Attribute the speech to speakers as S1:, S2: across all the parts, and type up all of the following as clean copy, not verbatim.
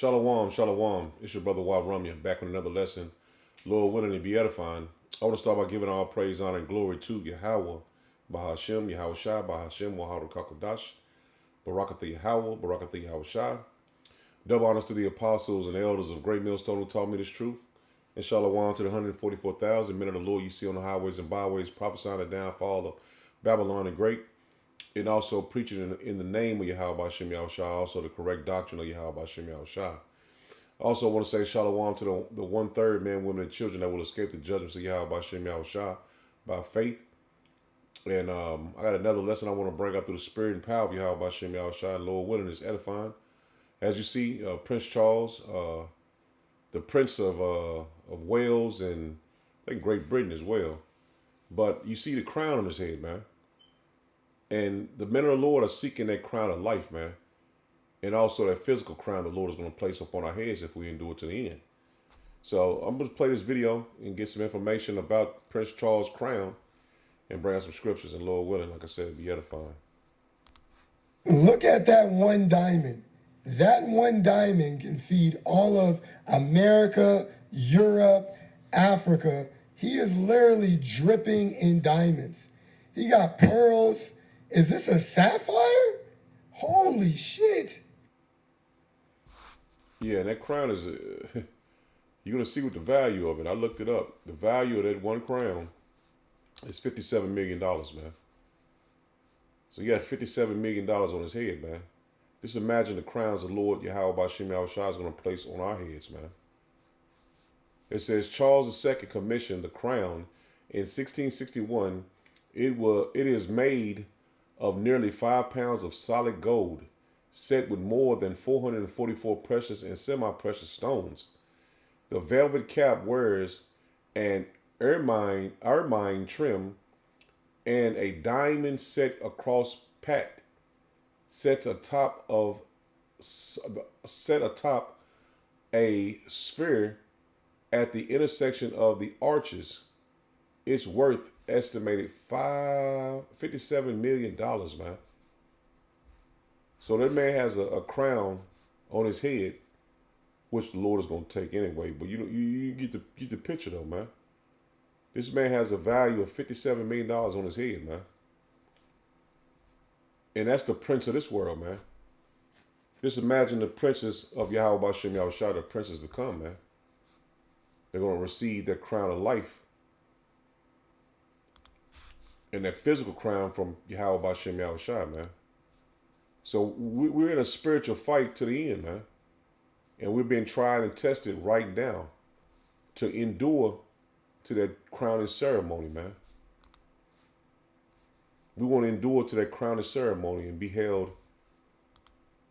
S1: Shalom, shalom. It's your brother Wab Rumya back with another lesson. Lord willing to be edifying. I want to start by giving all praise, honor, and glory to Yahweh, Bahashem, Yahweh Shai, Bahashem, Wahadu Kakodash, Barakatha Yahweh, Barakatha Yahweh Shai. Double honors to the apostles and elders of Great Millstone who taught me this truth. And shalom to the 144,000 men of the Lord you see on the highways and byways prophesying the downfall of Babylon the Great. And also preaching in the name of Yahweh Bashem Yahweh Shai, also the correct doctrine of Yahweh Bashem Yahweh Shai. I also want to say shalom to the 1/3 men, women, and children that will escape the judgments of Yahweh Bashem Yahweh Shai by faith. And I got another lesson I want to bring out through the spirit and power of Yahweh Bashem Yahweh Shai. Lord willing is edifying. As you see, Prince Charles, the Prince of Wales and I think Great Britain as well. But you see the crown on his head, man. And the men of the Lord are seeking that crown of life, man. And also that physical crown the Lord is going to place upon our heads if we endure to the end. So I'm going to play this video and get some information about Prince Charles' crown and bring out some scriptures. And Lord willing, like I said, be edifying.
S2: Look at that one diamond. That one diamond can feed all of America, Europe, Africa. He is literally dripping in diamonds. He got pearls. Is this a sapphire? Holy shit.
S1: Yeah, and that crown is, you're going to see what the value of it. I looked it up. The value of that one crown is $57 million, man. So he got $57 million on his head, man. Just imagine the crowns the Lord Yahweh Bashem Yahweh Shai is going to place on our heads, man. It says Charles II commissioned the crown in 1661. It is made of nearly 5 pounds of solid gold, set with more than 444 precious and semi-precious stones. The velvet cap wears an ermine trim and a diamond set across pat set atop a sphere at the intersection of the arches. It's worth estimated $57 million, man. So that man has a crown on his head, which the Lord is going to take anyway. But you get the picture though, man. This man has a value of $57 million on his head, man. And that's the prince of this world, man. Just imagine the princes of Yahweh Bashem Yahweh Shai, the princes to come, man. They're going to receive that crown of life and that physical crown from Yahweh Bashem Yahweh Shai, man. So we're in a spiritual fight to the end, man. And we're being tried and tested right now to endure to that crowning ceremony, man. We want to endure to that crowning ceremony and be held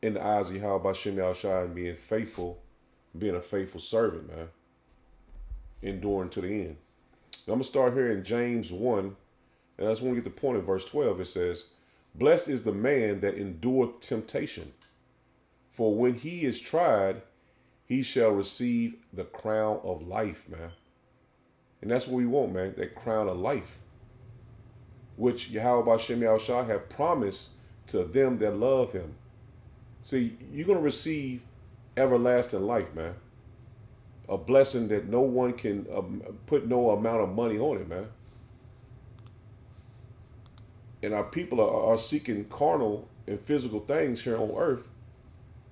S1: in the eyes of Yahweh Bashem Yahweh Shai and being faithful, being a faithful servant, man. Enduring to the end. Now I'm going to start here in James 1, and I just want to get the point in verse 12. It says, "Blessed is the man that endureth temptation, for when he is tried, he shall receive the crown of life," man. And that's what we want, man, that crown of life, which Yahweh Bashem Yahweh Shai have promised to them that love him. See, you're going to receive everlasting life, man. A blessing that no one can put no amount of money on it, man. And our people are seeking carnal and physical things here on earth.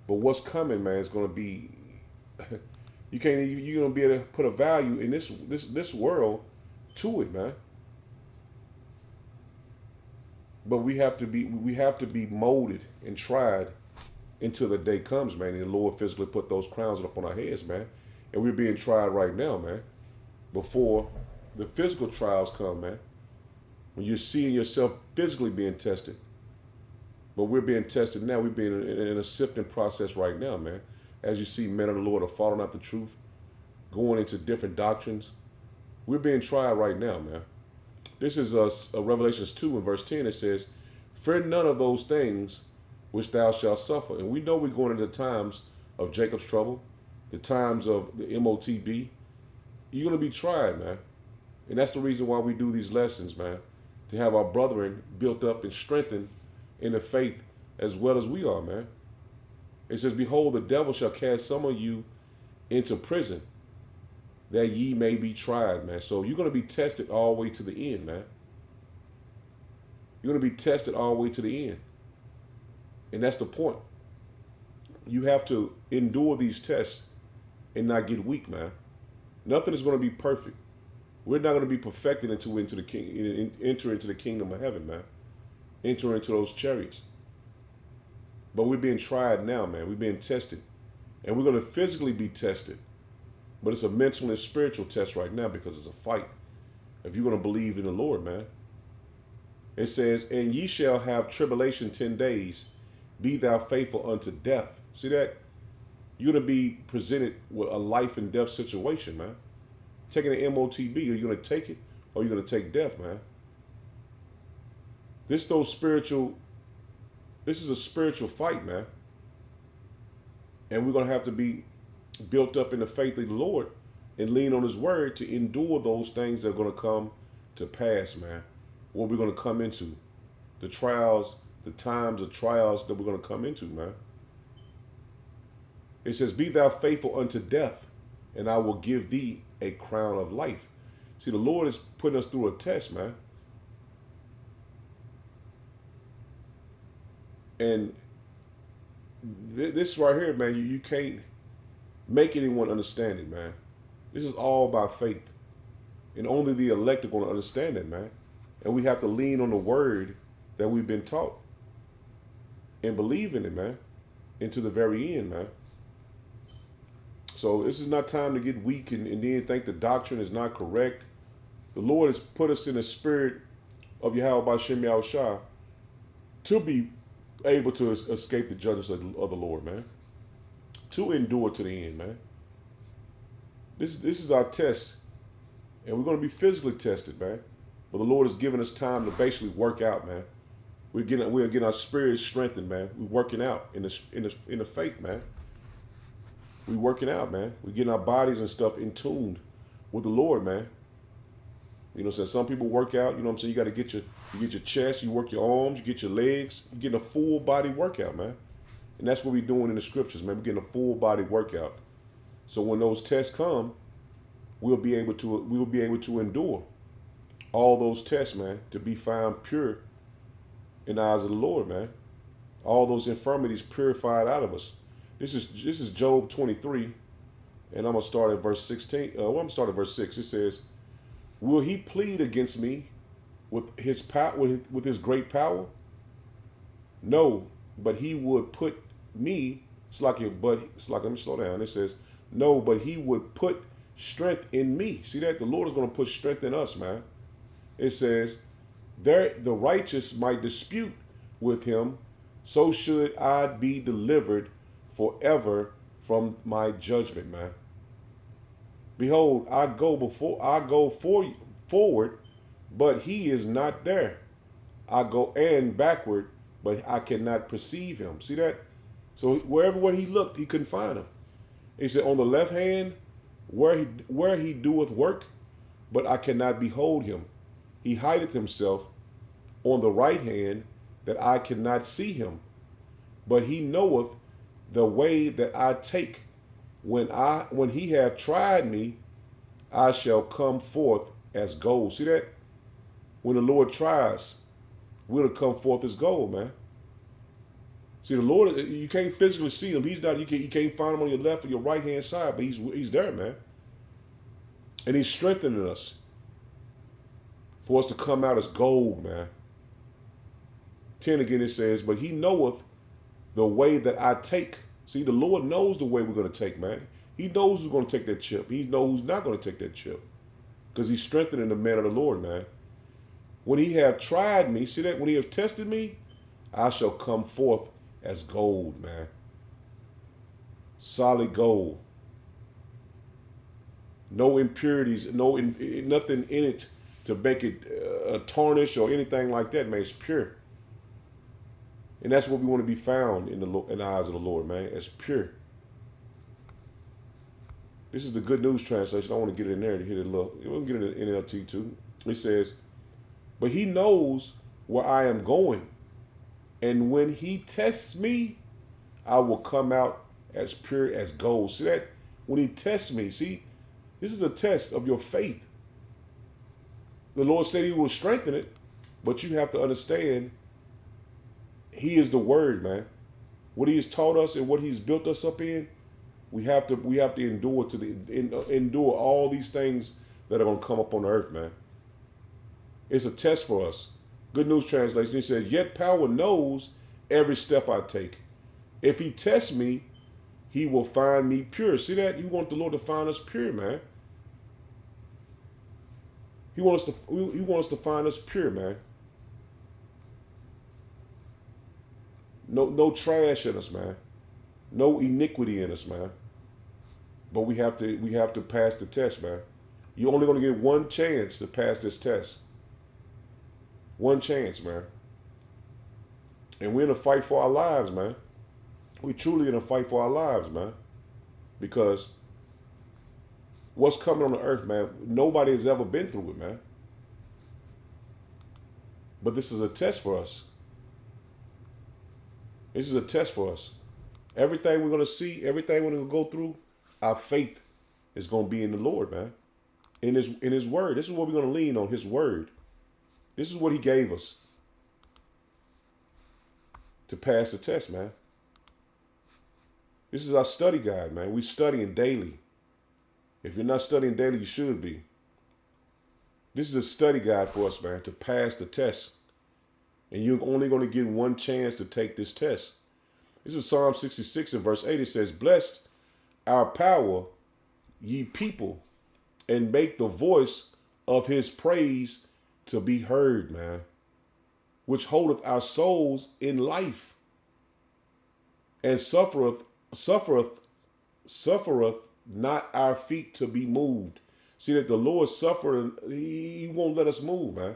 S1: But what's coming, man, is going to be, you're going to be able to put a value in this world to it, man. But we have to be molded and tried until the day comes, man. And the Lord physically put those crowns up on our heads, man. And we're being tried right now, man. Before the physical trials come, man. When you're seeing yourself physically being tested. But we're being tested now. We're being in a sifting process right now, man. As you see, men of the Lord are following out the truth, going into different doctrines. We're being tried right now, man. This is Revelations 2 and verse 10. It says, "Fear none of those things which thou shalt suffer." And we know we're going into the times of Jacob's trouble, the times of the MOTB. You're going to be tried, man. And that's the reason why we do these lessons, man. To have our brethren built up and strengthened in the faith as well as we are, man. It says, behold, the devil shall cast some of you into prison, that ye may be tried, man. So you're going to be tested all the way to the end, man. You're going to be tested all the way to the end. And that's the point. You have to endure these tests and not get weak, man. Nothing is going to be perfect. We're not going to be perfected until we enter into the kingdom of heaven, man. Enter into those chariots. But we're being tried now, man. We're being tested. And we're going to physically be tested. But it's a mental and spiritual test right now because it's a fight. If you're going to believe in the Lord, man. It says, and ye shall have tribulation 10 days. Be thou faithful unto death. See that? You're going to be presented with a life and death situation, man. Taking an MOTB, are you going to take it or are you going to take death, man? This is a spiritual fight, man. And we're going to have to be built up in the faith of the Lord and lean on his word to endure those things that are going to come to pass, man. What we're going to come into. The trials, the times of trials that we're going to come into, man. It says, be thou faithful unto death, and I will give thee a crown of life. See, the Lord is putting us through a test, man. And this right here, man, you can't make anyone understand it, man. This is all by faith. And only the elect are going to understand it, man. And we have to lean on the word that we've been taught and believe in it, man, into the very end, man. So this is not time to get weak and then think the doctrine is not correct. The Lord has put us in the spirit of Yahweh B'Shem Yahushua to be able to escape the judgments of the Lord, man. To endure to the end, man. This is our test. And we're going to be physically tested, man. But the Lord has given us time to basically work out, man. We're getting our spirit strengthened, man. We're working out in the faith, man. We're working out, man. We're getting our bodies and stuff in tune with the Lord, man. You know, so some people work out, you know what I'm saying? You got to get your chest, you work your arms, you get your legs, you're getting a full body workout, man. And that's what we're doing in the scriptures, man. We're getting a full body workout. So when those tests come, we will be able to endure all those tests, man, to be found pure in the eyes of the Lord, man. All those infirmities purified out of us. This is Job 23, and I'm gonna start at verse 16. I'm gonna start at verse 6. It says, will he plead against me with his power, with his great power? No, but he would put me. Let me slow down. It says, no, but he would put strength in me. See that? The Lord is going to put strength in us, man. It says, the righteous might dispute with him, so should I be delivered forever from my judgment, man. Behold, I go forward, but he is not there. I go and backward, but I cannot perceive him. See that? So where he looked, he couldn't find him. He said, on the left hand, where he doeth work, but I cannot behold him. He hideth himself on the right hand, that I cannot see him. But he knoweth the way that I take. When he have tried me, I shall come forth as gold. See that? When the Lord tries, we'll come forth as gold, man. See, the Lord, you can't physically see him. He's not. You can't find him on your left or your right hand side, but he's there, man. And he's strengthening us for us to come out as gold, man. 10 again, it says, but he knoweth the way that I take. See, the Lord knows the way we're going to take, man. He knows who's going to take that chip. He knows who's not going to take that chip. Because he's strengthening the man of the Lord, man. When he have tried me, see that? When he have tested me, I shall come forth as gold, man. Solid gold. No impurities, nothing in it to make it a tarnish or anything like that, man. It's pure. And that's what we want to be found in the eyes of the Lord, man. It's pure. This is the Good News translation. I want to get it in there to hit it a little. We'll get it in NLT too. It says, but he knows where I am going. And when he tests me, I will come out as pure as gold. See that? When he tests me, see, this is a test of your faith. The Lord said he will strengthen it, but you have to understand he is the word, man. What he has taught us and what he's built us up in, we have to endure endure all these things that are gonna come up on the earth, man. It's a test for us. Good News Translation, he says, yet power knows every step I take. If he tests me, he will find me pure. See that? You want the Lord to find us pure, man. He wants to find us pure, man. No trash in us, man. No iniquity in us, man. But we have to pass the test, man. You're only going to get one chance to pass this test. One chance, man. And we're in a fight for our lives, man. We truly in a fight for our lives, man. Because what's coming on the earth, man, nobody has ever been through it, man. But this is a test for us. This is a test for us. Everything we're going to see, everything we're going to go through, our faith is going to be in the Lord, man. In his word. This is what we're going to lean on, his word. This is what he gave us to pass the test, man. This is our study guide, man. We studying daily. If you're not studying daily, you should be. This is a study guide for us, man, to pass the test. And you're only going to get one chance to take this test. This is Psalm 66 and verse 8. It says, blessed our power, ye people, and make the voice of his praise to be heard, man, which holdeth our souls in life, and suffereth not our feet to be moved. See that the Lord suffered, he won't let us move, man.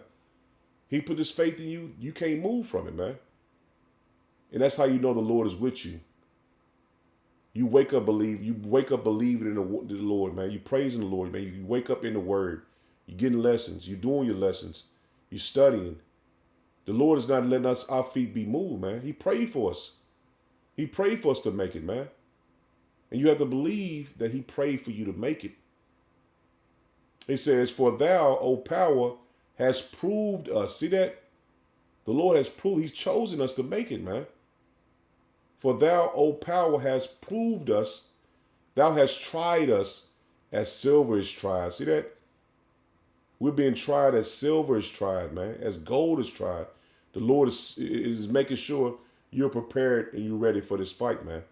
S1: He put his faith in you. You can't move from it, man. And that's how you know the Lord is with you. You wake up believing in the Lord, man. You praising the Lord, man. You wake up in the word. You're getting lessons. You're doing your lessons. You're studying. The Lord is not letting our feet be moved, man. He prayed for us. He prayed for us to make it, man. And you have to believe that he prayed for you to make it. It says, for thou, O power, has proved us. See that? The Lord has proved, he's chosen us to make it, man. For thou, O power, has proved us. Thou hast tried us as silver is tried. See that? We're being tried as silver is tried, man. As gold is tried. The Lord is making sure you're prepared and you're ready for this fight, man.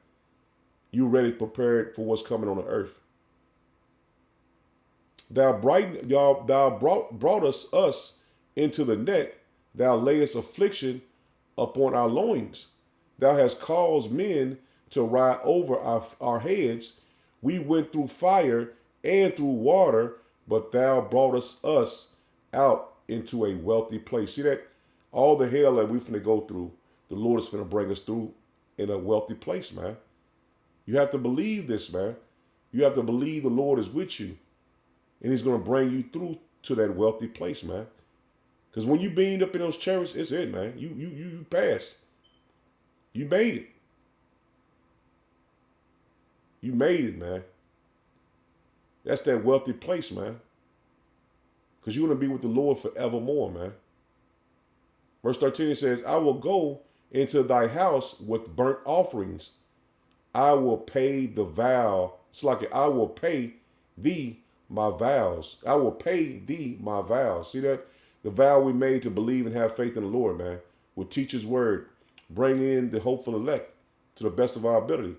S1: You're ready, prepared for what's coming on the earth. Thou brought us into the net. Thou layest affliction upon our loins. Thou hast caused men to ride over our heads. We went through fire and through water, but thou broughtest us out into a wealthy place. See that? All the hell that we finna go through, the Lord is finna bring us through in a wealthy place, man. You have to believe this, man. You have to believe the Lord is with you. And he's going to bring you through to that wealthy place, man. Because when you beamed up in those chariots, it's it, man. You passed. You made it. You made it, man. That's that wealthy place, man. Because you want to be with the Lord forevermore, man. Verse 13, it says, I will go into thy house with burnt offerings. I will pay the vow. It's like I will pay thee my vows. I will pay thee my vows. See that? The vow we made to believe and have faith in the Lord, man. We'll teach his word. Bring in the hopeful elect to the best of our ability.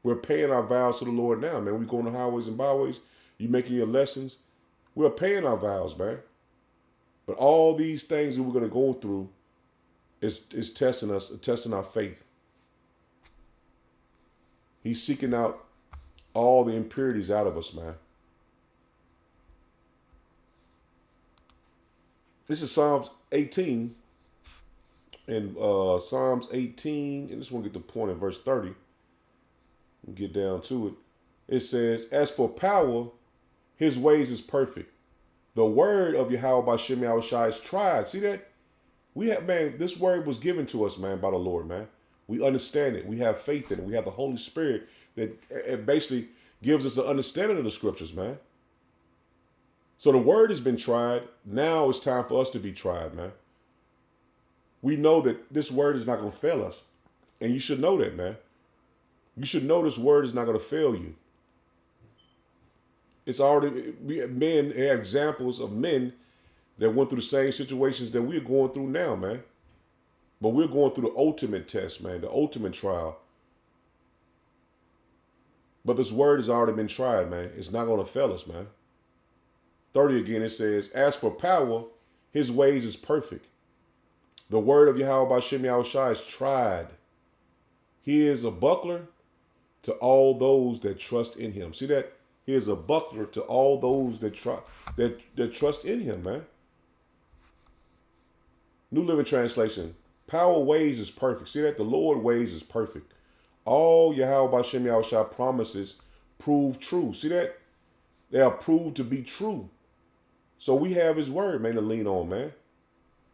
S1: We're paying our vows to the Lord now, man. We go on the highways and byways. You making your lessons. We're paying our vows, man. But all these things that we're going to go through is testing us, testing our faith. He's seeking out all the impurities out of us, man. This is Psalms 18. And Psalms 18, and this one get the point in verse 30. We'll get down to it. It says, as for power, his ways is perfect. The word of Yahweh B'Shem Yahushua is tried. See that? We have, man, this word was given to us, man, by the Lord, man. We understand it. We have faith in it. We have the Holy Spirit that it basically gives us the understanding of the scriptures, man. So the word has been tried. Now it's time for us to be tried, man. We know that this word is not going to fail us. And you should know that, man. You should know this word is not going to fail you. It's already, men have examples of men that went through the same situations that we're going through now, man. But we're going through the ultimate test, man, the ultimate trial. But this word has already been tried, man. It's not going to fail us, man. 30 again, it says, as for power, his ways is perfect. The word of Yahweh B'Shem Yahushua is tried. He is a buckler to all those that trust in him. See that? He is a buckler to all those that trust in him, man. New Living Translation. Power ways is perfect. See that? The Lord ways is perfect. All Yahweh B'Shem Yahushua promises prove true. See that? They are proved to be true. So we have his word, man, to lean on, man.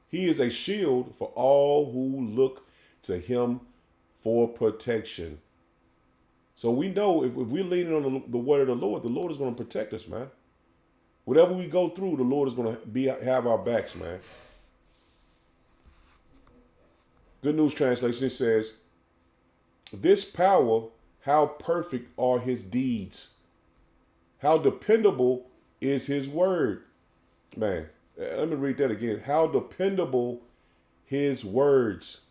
S1: He is a shield for all who look to him for protection. So we know if we're leaning on the word of the Lord is going to protect us, man. Whatever we go through, the Lord is going to have our backs, man. Good News Translation, it says, this power, how perfect are his deeds. How dependable is his word. Man, let me read that again. How dependable his words.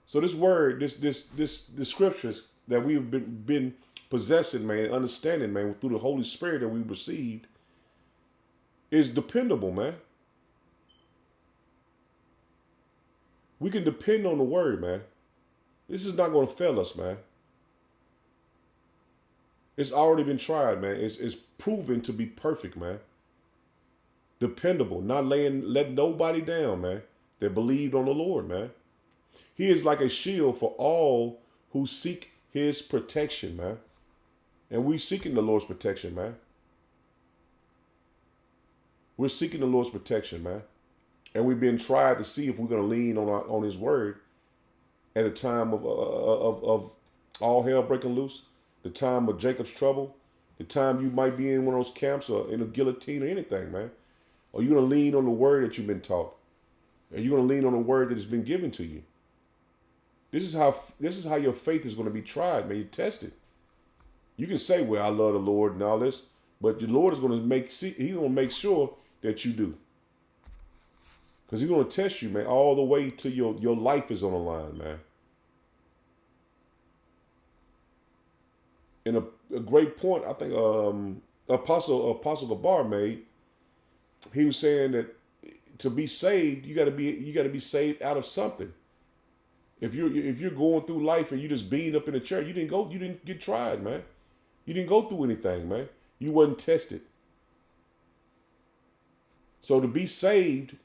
S1: So this word, the scriptures that we've been possessing, man, understanding, man, through the Holy Spirit that we received, is dependable, man. We can depend on the word, man. This is not going to fail us, man. It's already been tried, man. It's proven to be perfect, man. Dependable, not letting nobody down, man, that believed on the Lord, man. He is like a shield for all who seek his protection, man. And we seeking the Lord's protection, man. We're seeking the Lord's protection, man. And we've been tried to see if we're going to lean on his word at a time of all hell breaking loose, the time of Jacob's trouble, the time you might be in one of those camps or in a guillotine or anything, man. Are you going to lean on the word that you've been taught? Are you going to lean on the word that has been given to you? This is how your faith is going to be tried, man. You test it. You can say, well, I love the Lord and all this, but the Lord is going to he's going to make sure that you do. Because he's going to test you, man, all the way to your life is on the line, man. And a great point, I think Apostle Gabar made, he was saying that to be saved, you got to be saved out of something. If you're going through life and you just being up in the chair, you didn't get tried, man. You didn't go through anything, man. You wasn't tested. So to be saved,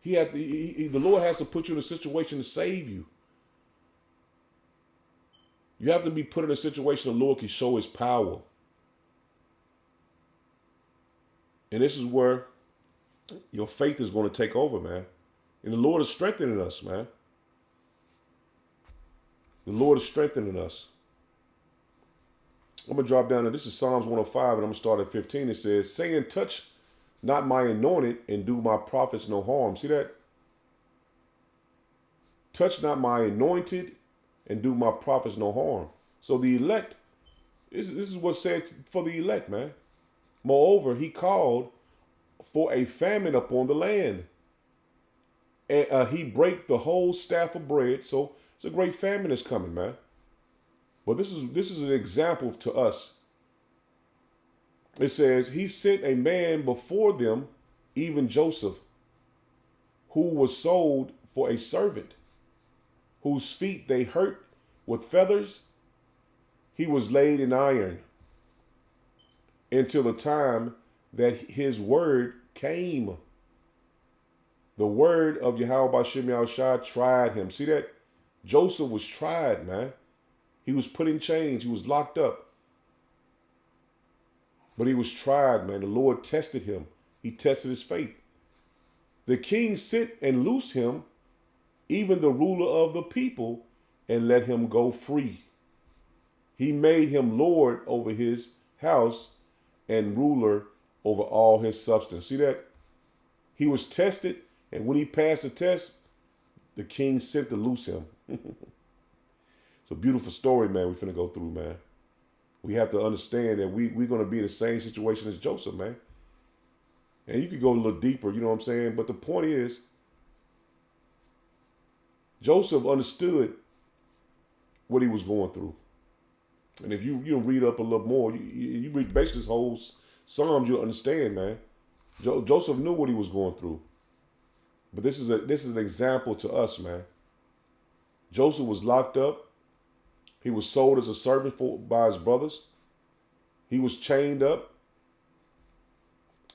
S1: the Lord has to put you in a situation to save you. You have to be put in a situation the Lord can show his power. And this is where your faith is going to take over, man. And the Lord is strengthening us, man. The Lord is strengthening us. I'm going to drop down, and this is Psalms 105, and I'm going to start at 15. It says, saying, touch not my anointed and do my prophets no harm. See that? Touch not my anointed and do my prophets no harm. So the elect, this is what's said for the elect, man. Moreover, he called for a famine upon the land. And he brake the whole staff of bread. So it's a great famine is coming, man. But this is an example to us. It says, he sent a man before them, even Joseph, who was sold for a servant, whose feet they hurt with feathers. He was laid in iron until the time that his word came. The word of Yahweh B'Shem Yahushua tried him. See that? Joseph was tried, man. He was put in chains. He was locked up. But he was tried, man. The Lord tested him. He tested his faith. The king sent and loosed him, even the ruler of the people, and let him go free. He made him Lord over his house and ruler over all his substance. See that? He was tested, and when he passed the test, the king sent to loose him. It's a beautiful story, man, we're finna go through, man. We have to understand that we're going to be in the same situation as Joseph, man. And you could go a little deeper, you know what I'm saying? But the point is, Joseph understood what he was going through. And if you read up a little more, you read basically this whole Psalms, you'll understand, man. Joseph knew what he was going through. But this is an example to us, man. Joseph was locked up. He was sold as a servant by his brothers. He was chained up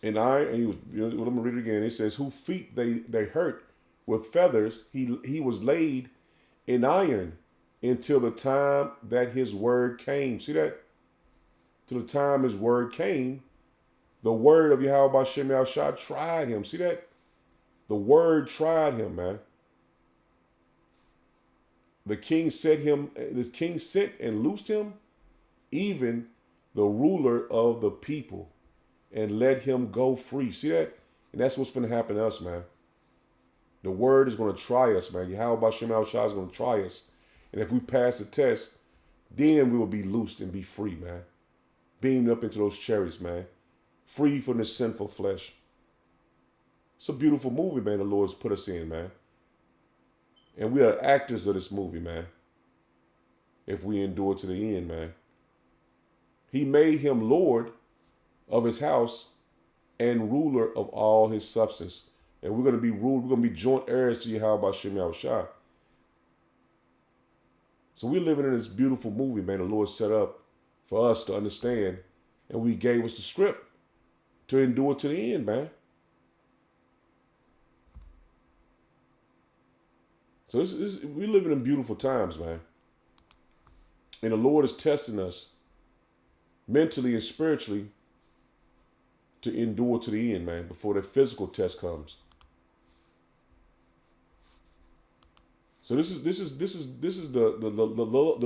S1: in iron. And he was, let me read it again. It says, whose feet they hurt with feathers, he was laid in iron until the time that his word came. See that? Till the time his word came, the word of Yahweh B'Shem Yahushua tried him. See that? The word tried him, man. The king sent and loosed him, even the ruler of the people, and let him go free. See that? And that's what's going to happen to us, man. The word is going to try us, man. Yahweh B'Shem Yahushua is going to try us. And if we pass the test, then we will be loosed and be free, man. Beamed up into those chariots, man. Free from this sinful flesh. It's a beautiful movie, man, the Lord's put us in, man. And we are actors of this movie, man. If we endure to the end, man. He made him Lord of his house and ruler of all his substance. And we're going to be ruled, we're going to be joint heirs to Yahweh B'Shem Yahushua. So we're living in this beautiful movie, man, the Lord set up for us to understand. And we gave us the script to endure to the end, man. So we're living in beautiful times, man. And the Lord is testing us mentally and spiritually to endure to the end, man, before the physical test comes. So this is the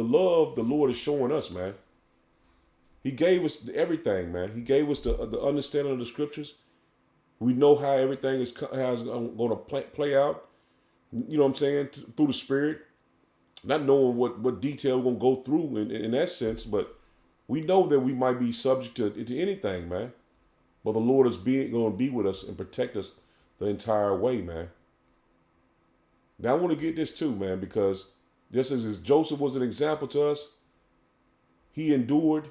S1: love the Lord is showing us, man. He gave us everything, man. He gave us the understanding of the scriptures. We know how everything is going to play out. You know what I'm saying? Through the Spirit. Not knowing what detail we're going to go through in that sense, but we know that we might be subject to anything, man. But the Lord is going to be with us and protect us the entire way, man. Now I want to get this too, man, because just as Joseph was an example to us, he endured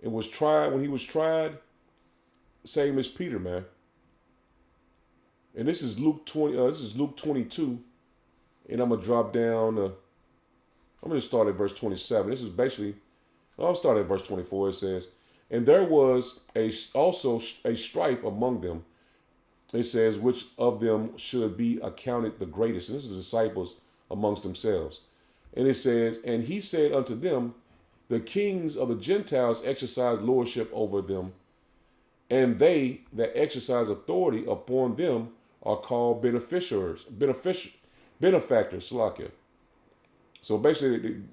S1: and was tried when he was tried, same as Peter, man. And this is Luke 20. This is Luke 22, and I'm gonna drop down. I'm gonna start at verse 27. This is basically. I'll start at verse 24. It says, "And there was also a strife among them." It says, "Which of them should be accounted the greatest?" And this is the disciples amongst themselves. And it says, "And he said unto them, the kings of the Gentiles exercise lordship over them, and they that exercise authority upon them are called benefactors, Salakia." So basically,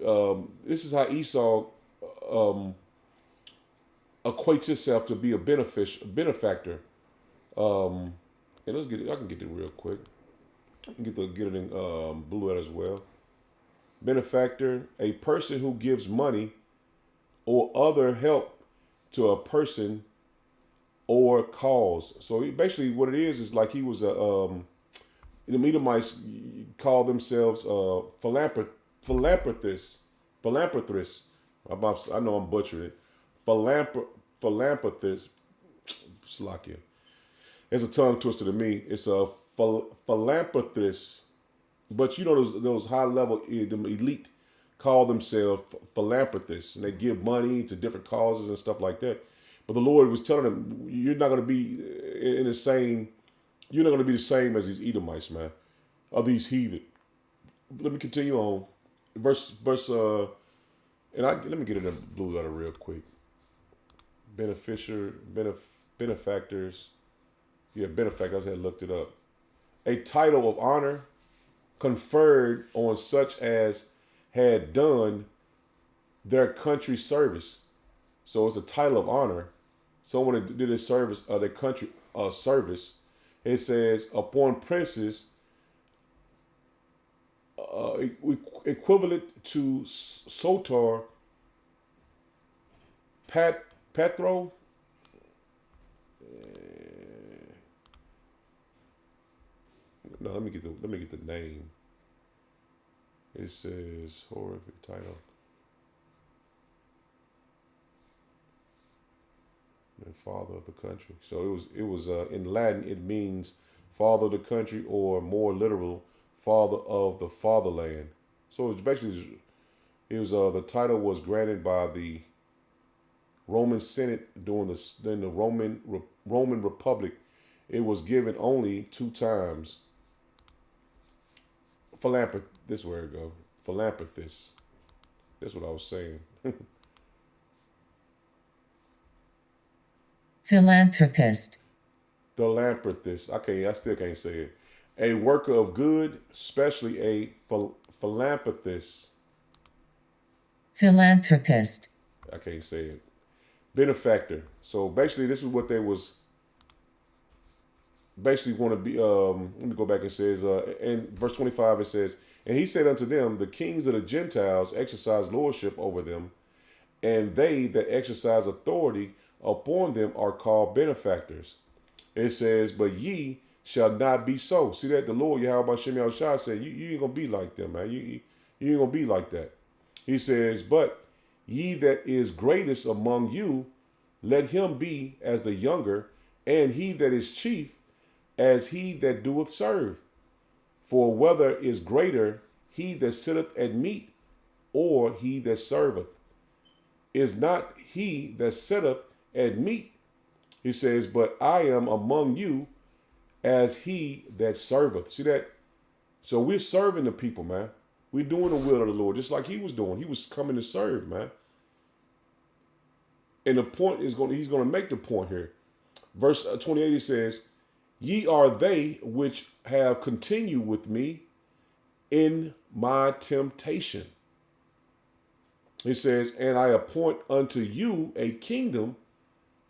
S1: this is how Esau equates himself to be a benefactor. And let's get it. I can get it real quick. I can get it in blue letter as well. Benefactor, a person who gives money or other help to a person or cause. So basically what it is like he was the Edomites call themselves philanthropists. I know I'm butchering it. Philanthropists. Slakia. It's a tongue twister to me. It's a philanthropist. But you know those high level elite call themselves philanthropists, and they give money to different causes and stuff like that. But the Lord was telling them, you're not going to be in the same. You're not going to be the same as these Edomites, man, or these heathen. Let me continue on. Verse. Let me get it in blue letter real quick. Benefactors. Yeah, benefactors. I had looked it up. A title of honor conferred on such as had done their country service. So it's a title of honor. Someone that did his service, their country service. It says upon princes equivalent to Sotar Petro. No, let me get the name. It says horrific title. And father of the country. So it was in Latin. It means father of the country, or more literal, father of the fatherland. So it's basically the title was granted by the Roman Senate during the Roman Republic. It was given only 2 times. This is where it go. Philanthropist. That's what I was saying.
S3: Philanthropist.
S1: Philanthropist. I still can't say it. A worker of good, especially a philanthropist.
S3: Philanthropist.
S1: I can't say it. Benefactor. So basically, this is what they was basically want to be. Let me go back and says in verse 25 it says, and he said unto them, the kings of the Gentiles exercise lordship over them, and they that exercise authority upon them are called benefactors. It says, but ye shall not be so. See that the Lord Yahweh Shem Yahushua said, you ain't gonna be like them, man. You ain't gonna be like that. He says, but ye that is greatest among you, let him be as the younger, and he that is chief as he that doeth serve. For whether is greater, he that sitteth at meat, or he that serveth? Is not he that sitteth at meat? He says, but I am among you as he that serveth. See that? So we're serving the people, man. We're doing the will of the Lord, just like he was doing. He was coming to serve, man. And the point is he's going to make the point here. Verse 28, he says, ye are they which have continued with me in my temptation. He says, and I appoint unto you a kingdom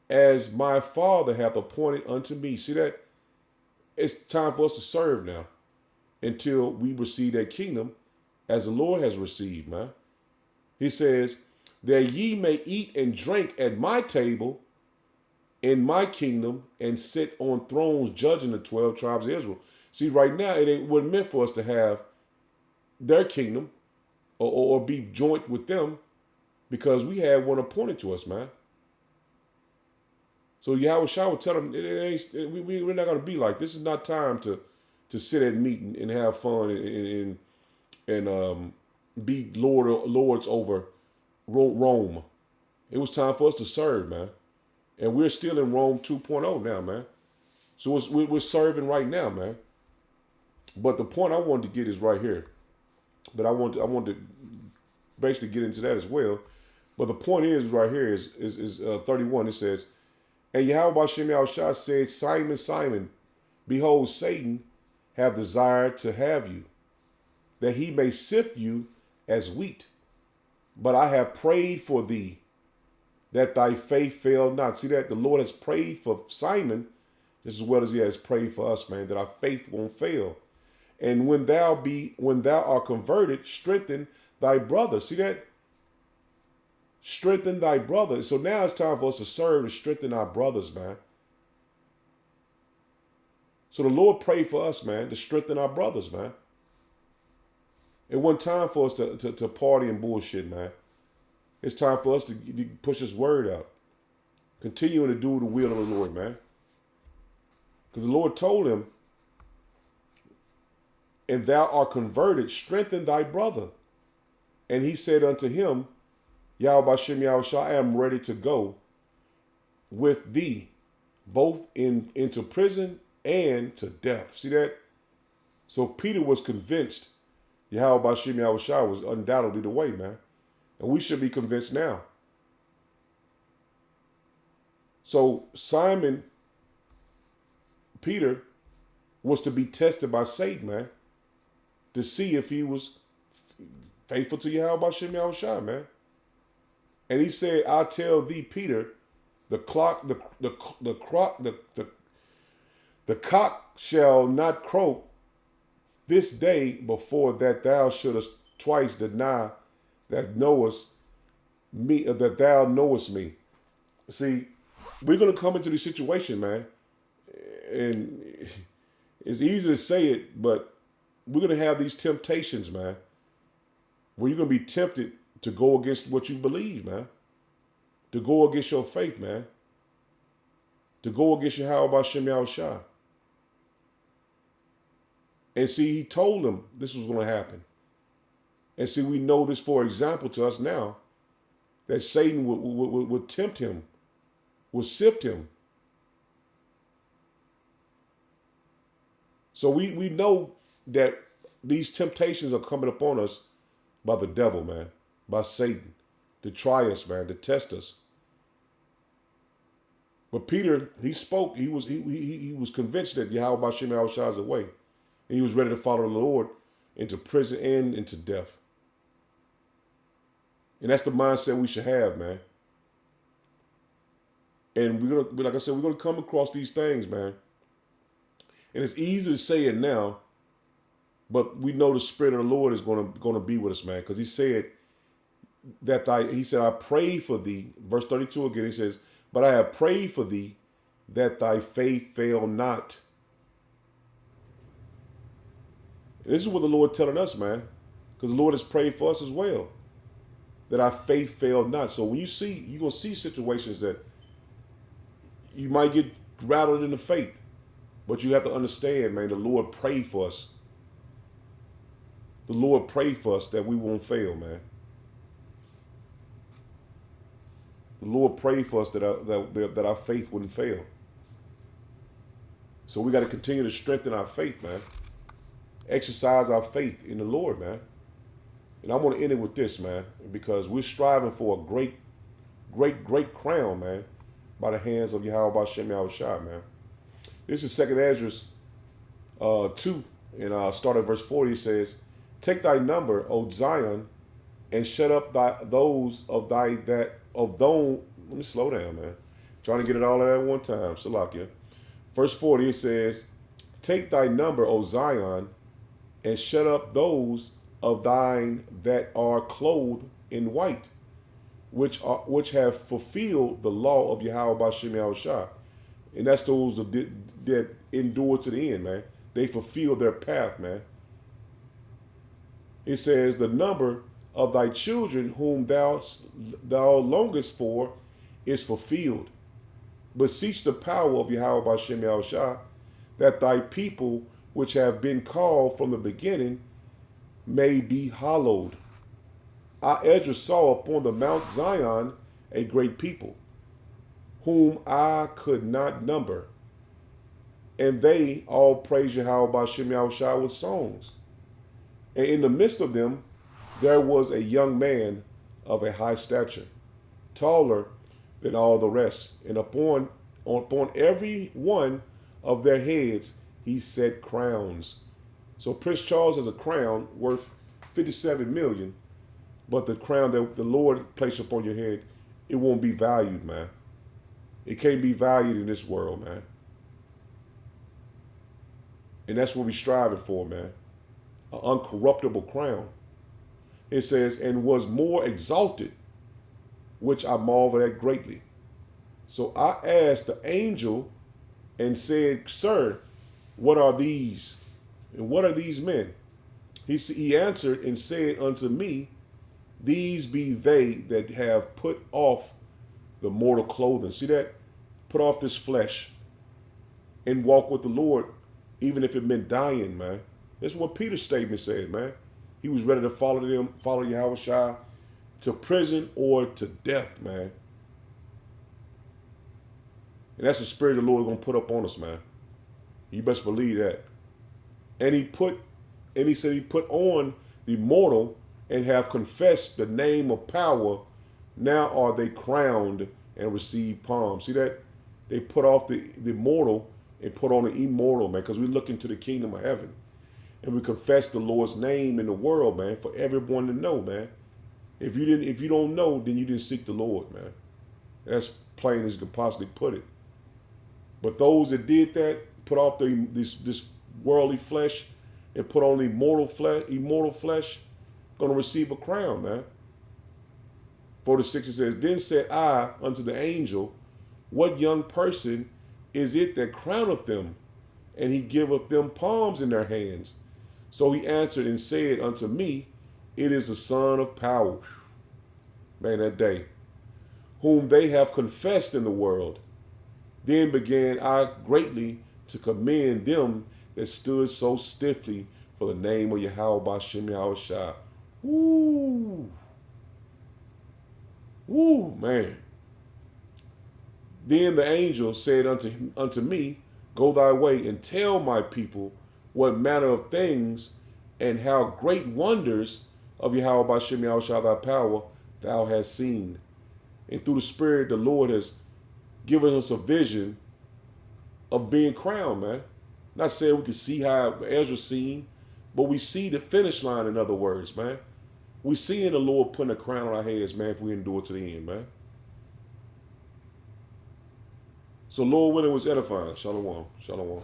S1: as my Father hath appointed unto me. See that? It's time for us to serve now until we receive that kingdom as the Lord has received, man. He says, that ye may eat and drink at my table in my kingdom and sit on thrones judging the 12 tribes of Israel. See, right now, it wasn't meant for us to have their kingdom or be joint with them, because we had one appointed to us, man. So Yahweh Shah would tell them, we're not going to be like this. Is not time to sit at meat and have fun and be lords over Rome. It was time for us to serve, man. And we're still in Rome 2.0 now, man. So we're serving right now, man. But the point I wanted to get is right here. But I want to basically get into that as well. But the point is right here is 31. It says, and Yahweh Shem Yahushua said, Simon, Simon, behold, Satan have desired to have you, that he may sift you as wheat. But I have prayed for thee, that thy faith fail not. See that? The Lord has prayed for Simon just as well as he has prayed for us, man, that our faith won't fail. And when thou art converted, strengthen thy brother. See that? Strengthen thy brother. So now it's time for us to serve and strengthen our brothers, man. So the Lord prayed for us, man, to strengthen our brothers, man. It wasn't time for us to party and bullshit, man. It's time for us to push his word out. Continuing to do the will of the Lord, man. Because the Lord told him, and thou art converted, strengthen thy brother. And he said unto him, Yahweh Shem Yahushua, I am ready to go with thee, both into prison and to death. See that? So Peter was convinced Yahweh Shem Yahushua was undoubtedly the way, man. And we should be convinced now. So Simon, Peter, was to be tested by Satan, man, to see if he was Faithful to Yahweh Shem Yahushua, man. And he said, I tell thee, Peter, the cock shall not crow this day before that thou shouldest twice deny that knowest me, that thou knowest me. See, we're gonna come into this situation, man, and it's easy to say it, but we're gonna have these temptations, man, where you're gonna be tempted to go against what you believe, man, to go against your faith, man, to go against Yahweh Shem Yahushua. And see, he told them this was going to happen. And see, we know this for example to us now, that Satan would tempt him, would sift him. So we know that these temptations are coming upon us by the devil, man, by Satan, to try us, man, to test us. But Peter, he spoke. He was convinced that Yahweh Shem Yahushua is the way. And he was ready to follow the Lord into prison and into death. And that's the mindset we should have, man. And we're gonna, like I said, we're gonna come across these things, man. And it's easy to say it now, but we know the Spirit of the Lord is gonna be with us, man. Because he said that I pray for thee. Verse 32 again, he says, but I have prayed for thee that thy faith fail not. This is what the Lord telling us, man, because the Lord has prayed for us as well, that our faith fail not. So when you're going to see situations that you might get rattled in the faith, but you have to understand, man, the Lord prayed for us. The Lord prayed for us that we won't fail, man. The Lord prayed for us that our faith wouldn't fail. So we got to continue to strengthen our faith, man. Exercise our faith in the Lord, man. And I want to end it with this, man, because we're striving for a great, great, great crown, man, by the hands of Yahweh Shem Yahushua, man. This is 2nd Esdras 2, and start at verse 40. It says, take thy number, O Zion, and shut up those of thy that of those. Let me slow down, man. Trying to get it all at one time. Salakia. Verse 40, it says, take thy number, O Zion, and shut up those of thine that are clothed in white, which have fulfilled the law of Yahweh Shem Yahushua. And that's those that endure to the end, man. They fulfill their path, man. It says, the number of thy children whom thou longest for is fulfilled. Beseech the power of Yahweh Shem Yahushua, that thy people which have been called from the beginning may be hallowed. Esdras saw upon the Mount Zion a great people, whom I could not number, and they all praise Yahweh Shem Yahushua with songs. And in the midst of them there was a young man of a high stature, taller than all the rest, and upon every one of their heads he set crowns. So Prince Charles has a crown worth 57 million, but the crown that the Lord placed upon your head, it won't be valued, man. It can't be valued in this world, man. And that's what we're striving for, man. An uncorruptible crown. It says, and was more exalted, which I marveled at greatly. So I asked the angel and said, sir, what are these? And what are these men? He answered and said unto me, these be they that have put off the mortal clothing. See that? Put off this flesh and walk with the Lord, even if it meant dying, man. That's what Peter's statement said, man. He was ready to follow Yahushua to prison or to death, man. And that's the spirit the Lord is going to put up on us, man. You best believe that. And he said he put on the mortal and have confessed the name of power. Now are they crowned and receive palms. See that? They put off the mortal and put on the immortal, man, because we look into the kingdom of heaven. And we confess the Lord's name in the world, man, for everyone to know, man. If you don't know, then you didn't seek the Lord, man. That's plain as you can possibly put it. But those that did that, put off this worldly flesh and put on immortal flesh, gonna receive a crown, man. 46 it says, then said I unto the angel, what young person is it that crowneth them? And he giveth them palms in their hands. So he answered and said unto me, it is the Son of power. Man, that day, whom they have confessed in the world. Then began I greatly to commend them that stood so stiffly for the name of Yahweh Ba'Shem Yahushua. Woo. Woo, man. Then the angel said unto me, go thy way and tell my people what manner of things and how great wonders of Yahweh Ba'Shem Yahushua thy power thou hast seen. And through the Spirit, the Lord has given us a vision of being crowned, man. Not saying we can see how Ezra seen, but we see the finish line, in other words, man. We seeing the Lord putting a crown on our heads, man, if we endure to the end, man. So Lord willing was edifying. Shalom. Shalom.